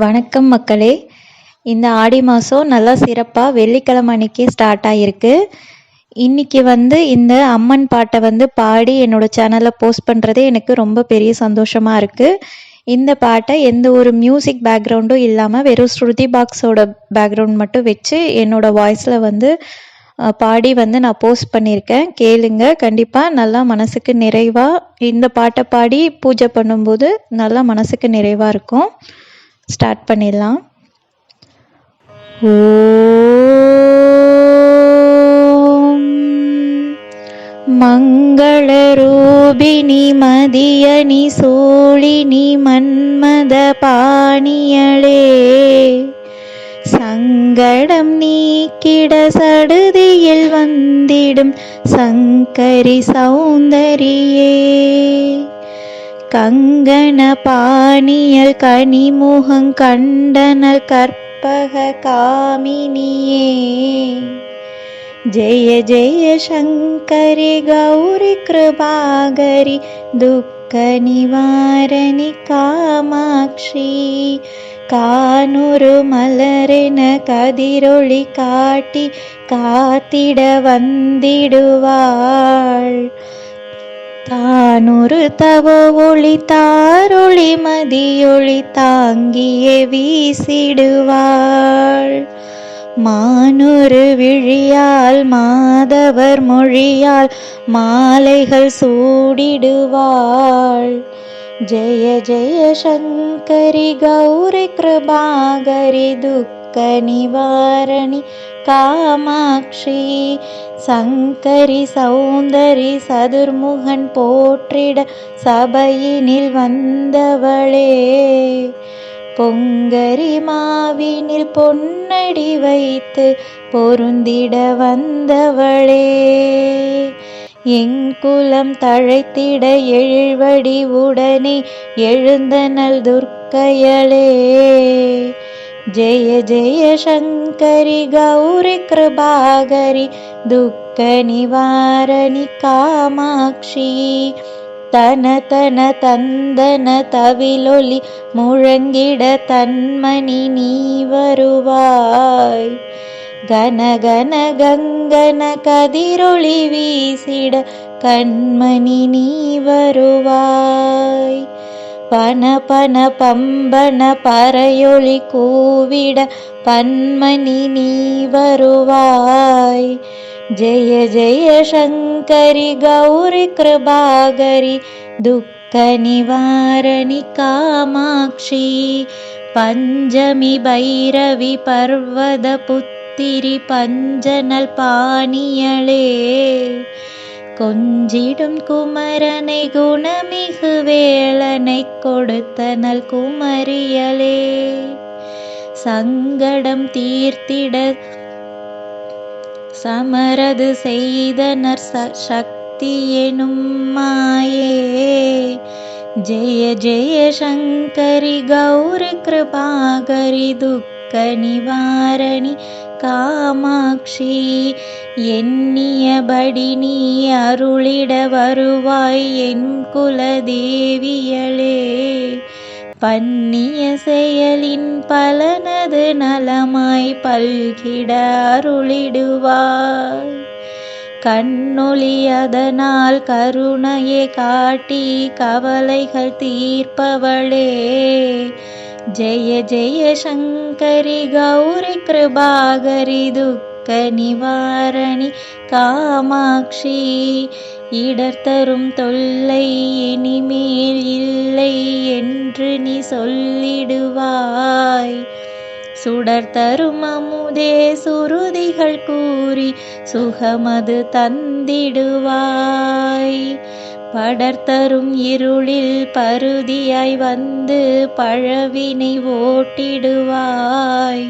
வணக்கம் மக்களே. இந்த ஆடி மாதம் நல்லா சிறப்பாக வெள்ளிக்கிழமை அன்னைக்கு ஸ்டார்ட் ஆகிருக்கு. இன்னைக்கு இந்த அம்மன் பாட்டை பாடி என்னோட சேனலில் போஸ்ட் பண்ணுறதே எனக்கு ரொம்ப பெரிய சந்தோஷமாக இருக்குது. இந்த பாட்டை எந்த ஒரு மியூசிக் பேக்ரவுண்டும் இல்லாமல் வெறும் ஸ்ருதி பாக்ஸோட பேக்ரவுண்ட் மட்டும் வச்சு என்னோட வாய்ஸில் பாடி நான் போஸ்ட் பண்ணியிருக்கேன். கேளுங்க, கண்டிப்பாக நல்லா மனசுக்கு நிறைவாக இந்த பாட்டை பாடி பூஜை பண்ணும்போது நல்லா மனசுக்கு நிறைவாக இருக்கும். ஸ்டார்ட் பண்ணிடலாம். ஓம் மங்களரூபிணி மதியணி சூழினி மன்மத பாணியளே, சங்கடம் நீக்கிட சடுதியில் வந்திடும் சங்கரி சௌந்தரியே, கங்கண பாணியல் கனிமுகங் கண்டனல் கற்பக காமினியே, ஜெய ஜெய சங்கரி கௌரி கிருபாகரி துக்க நிவாரணி காமாட்சி, கானொரு மலரென கதிரொளி காட்டி காத்திட வந்திடுவாள், தானொரு தவ ஒளி தாரொளி மதியொளி தாங்கியே வீசிடுவாள், மானொரு விழியால் மாதவர் மொழியால் மாலைகள் சூடிடுவாள், ஜெய ஜெய சங்கரி கௌரி கிருபாகரி துக்க நிவாரணி காமாட்சி, சங்கரி சௌந்தரி சதுர்முகன் போற்றிட சபையினில் வந்தவளே, பொங்கரி மாவினில் பொன்னடி வைத்து பொருந்திட வந்தவளே, எங்குலம் தழைத்திட எழுவடி உடனே எழுந்தனள் துர்க்கையளே, ஜெய ஜெய சங்கரி கௌரி கிருபாகரி துக்க நிவாரணி காமாட்சி, தன தன தந்தன தவிலொலி முழங்கிட தன்மணி நீ வருவாய், கன கன கங்கன கதிரொளி வீசிட கண்மணி நீ வருவாய், பன பன பம்பன பறையொளி கூவிட பன்மணி நீ வருவாய், ஜெய ஜெய சங்கரி கௌரி கிருபாகரி துக்க நிவாரணி காமாட்சி, பஞ்சமி பைரவி பர்வத புத்திரி பஞ்சனல் பாணியளே, கொஞ்சிடும் குமரனை குணமிகு வேளனை கொடுத்தனல் குமரியளே, சங்கடம் தீர்த்திட சமரது செய்தனர் சக்தி எனும் மாயே, ஜெய ஜெய சங்கரி கௌரி கிருபாகரி துக்க நிவாரணி காமாட்சி, எண்ணியபடி நீ அருளிட வருவாய் என் குலதேவியளே, பன்னிய செயலின் பலனது நலமாய் பல்கிட அருளிடுவாய், கண்ணொளி அதனால் கருணையை காட்டி கவலைகள் தீர்ப்பவளே, ஜெய ஜெய சங்கரி கௌரி கிருபாகரி துக்க நிவாரணி காமாட்சி, இடர்தரும் தொல்லை இனிமேல் இல்லை என்று நீ சொல்லிடுவாய், சுடர்தரும் அமுதே சுருதிகள் கூறி சுகமது தந்திடுவாய், படர்தரும் இருளில் பருதியாய் வந்து பழவினை ஓட்டிடுவாய்,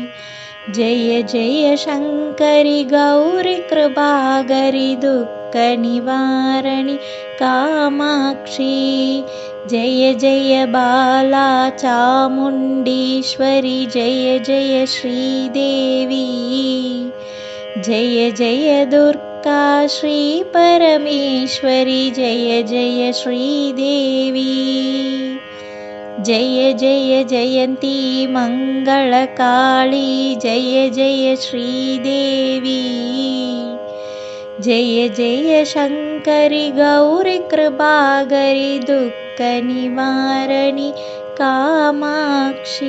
ஜெய ஜெய சங்கரி கௌரி கிருபாகரி துக்க நிவாரணி காமாட்சி, ஜெய ஜெய பாலா சாமுண்டீஸ்வரி ஜெய ஜெய ஸ்ரீதேவி, ஜெய ஜெய துர்கா ஸ்ரீ பரமேஸ்வரி ஜெய ஜெய ஸ்ரீதேவி, जय जय जयन्ती मङ्गलकाली जय जय श्रीदेवी जय जय शङ्करि गौरि कृपाकरि दुःखनिवारणि कामाक्षी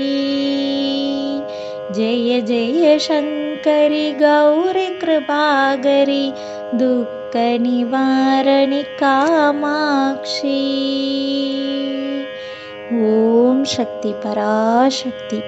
जय जय शङ्करि गौरि कृपाकरि दुःखनिवारणि कामाक्षी. ஓம் சக்தி பராசக்தி.